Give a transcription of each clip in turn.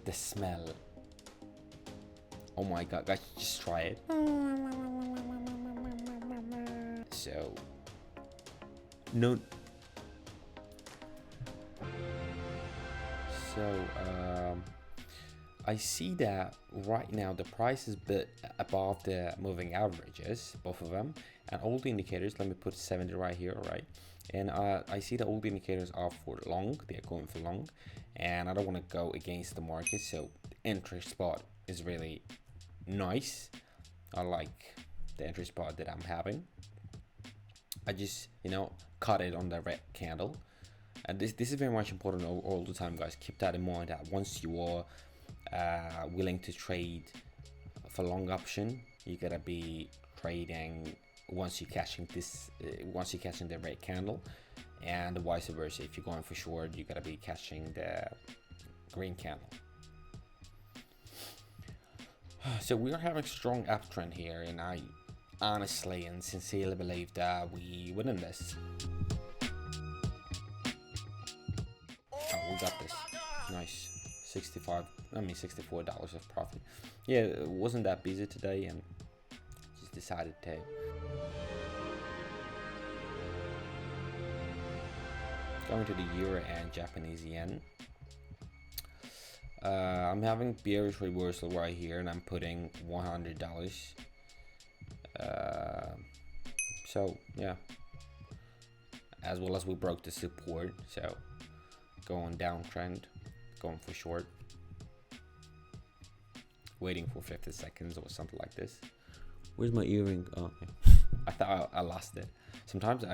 The smell. Oh my god, guys, just try it. So, no. So, I see that right now the price is a bit above the moving averages, both of them, and all the indicators. Let me put 70 right here, right? And I see that all the indicators are for long. They are going for long, and I don't want to go against the market. So, the entry spot is really nice. I like the entry spot that I'm having. I just, cut it on the red candle. And this is very much important all the time, guys. Keep that in mind, that once you are willing to trade for long option, you gotta be trading once you're catching the red candle, and vice versa. If you're going for short, you gotta be catching the green candle. So we are having strong uptrend here, and I honestly and sincerely believe that we win in this. Oh, we got this. Nice. $64 of profit. Yeah, it wasn't that busy today, and just decided to going to the euro and Japanese yen. I'm having bearish reversal right here, and I'm putting $100. So yeah, as well as we broke the support, so going downtrend, going for short, waiting for 50 seconds or something like this. Where's my earring? Oh, okay. I thought I lost it. Sometimes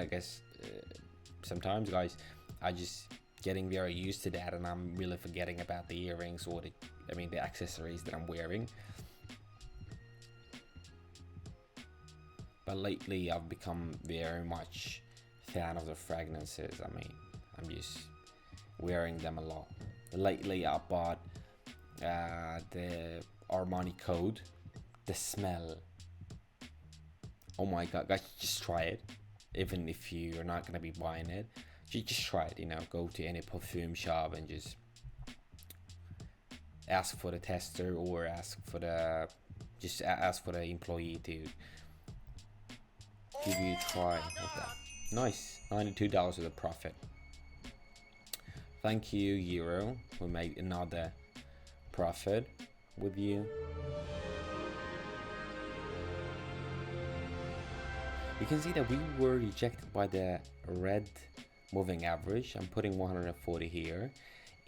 guys, I just getting very used to that, and I'm really forgetting about the earrings or the accessories that I'm wearing. But lately I've become very much fan of the fragrances. I'm just wearing them a lot. Lately I bought the Armani Code. The smell. Oh my god, guys, just try it. Even if you're not gonna be buying it, just try it. Go to any perfume shop and just ask for the tester, or ask for the employee to give you a try of that. Nice, $92 of the profit. Thank you, Euro. We made another profit with you. You can see that we were rejected by the red moving average. I'm putting 140 here,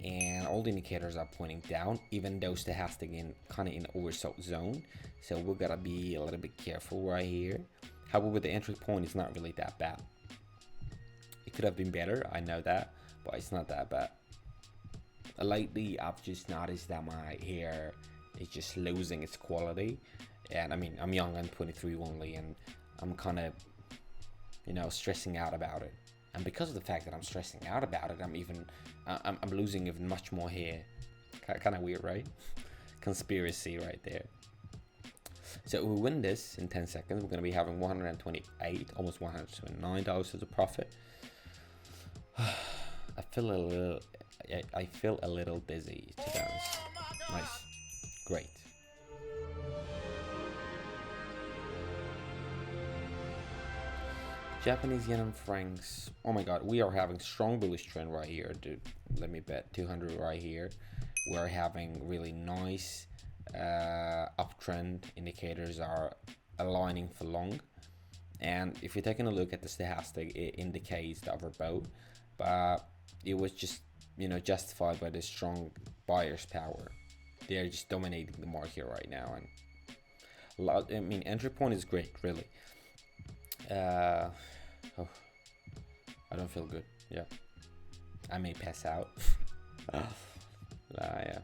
and all the indicators are pointing down, even though stochastic kind of in oversold zone. So we gotta be a little bit careful right here. However, the entry point is not really that bad. It could have been better, I know that, but it's not that bad. Lately, I've just noticed that my hair is just losing its quality, and I'm young, I'm 23 only, and I'm kind of, stressing out about it. And because of the fact that I'm stressing out about it, I'm losing even much more hair. Kind of weird, right? Conspiracy right there. So if we win this in 10 seconds, we're going to be having $128, almost $129 as a profit. I feel a little dizzy, to be honest. Nice. Great. Japanese yen and francs. Oh my god, we are having strong bullish trend right here, dude. Let me bet 200 right here. We're having really nice uptrend. Indicators are aligning for long, and if you're taking a look at the stochastic, it indicates the overbought, but it was just justified by the strong buyers power. They're just dominating the market right now, and entry point is great, really. Oh, I don't feel good. Yeah, I may pass out. Yeah.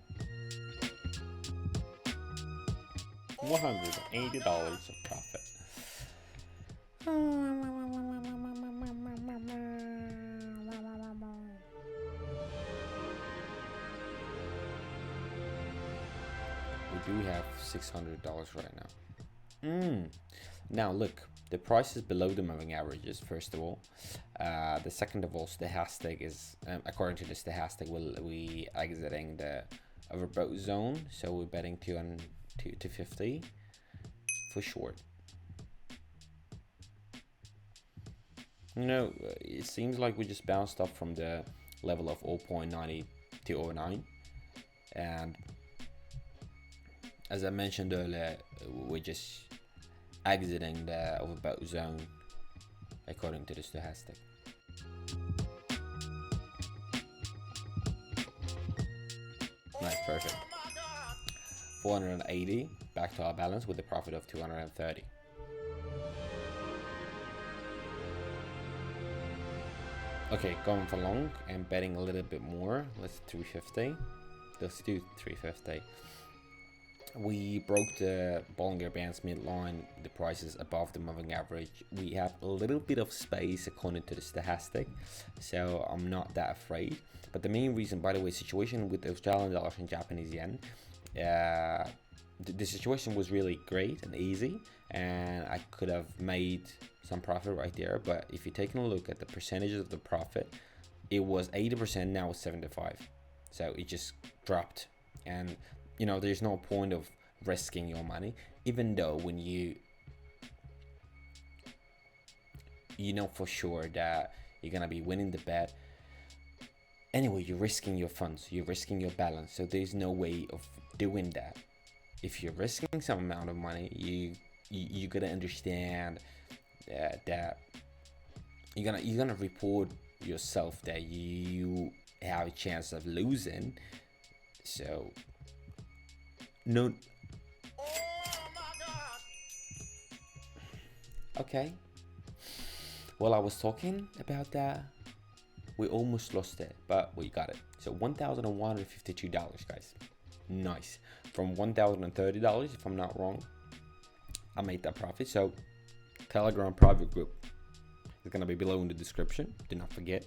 $180 of profit. We do have $600 right now. Now look, the price is below the moving averages, first of all. The second of all, stochastic is, according to the stochastic, we exiting the overbought zone, so we're betting 250 for short. It seems like we just bounced up from the level of 0.90 to 09, and as I mentioned earlier, we're just exiting the overbought zone according to the stochastic. Nice, perfect. 480 back to our balance with a profit of 230. Okay, going for long and betting a little bit more. Let's 350. Let's do 350. We broke the Bollinger Bands midline. The price is above the moving average. We have a little bit of space according to the stochastic, so I'm not that afraid. But the main reason, by the way, situation with the Australian dollars and Japanese yen, the situation was really great and easy, and I could have made some profit right there. But if you're taking a look at the percentages of the profit, it was 80%, now it's 75%. So it just dropped, and there's no point of risking your money, even though when you know for sure that you're gonna be winning the bet. Anyway, you're risking your funds, you're risking your balance, so there's no way of doing that. If you're risking some amount of money, you gotta understand that you're gonna report yourself that you have a chance of losing. So no. Oh my God. Okay. While I was talking about that, we almost lost it, but we got it. So $1,152, guys. Nice. From $1,030, if I'm not wrong, I made that profit. So Telegram private group is gonna be below in the description. Do not forget.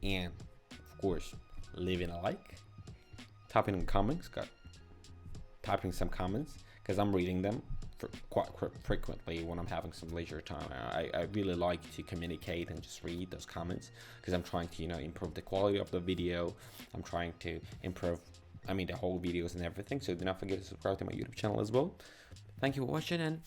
And of course, leaving a like, typing in comments, typing some comments, because I'm reading them quite frequently when I'm having some leisure time. I really like to communicate and just read those comments, because I'm trying to improve the quality of the video. I'm trying to improve the whole videos and everything. So do not forget to subscribe to my YouTube channel as well. Thank you for watching, and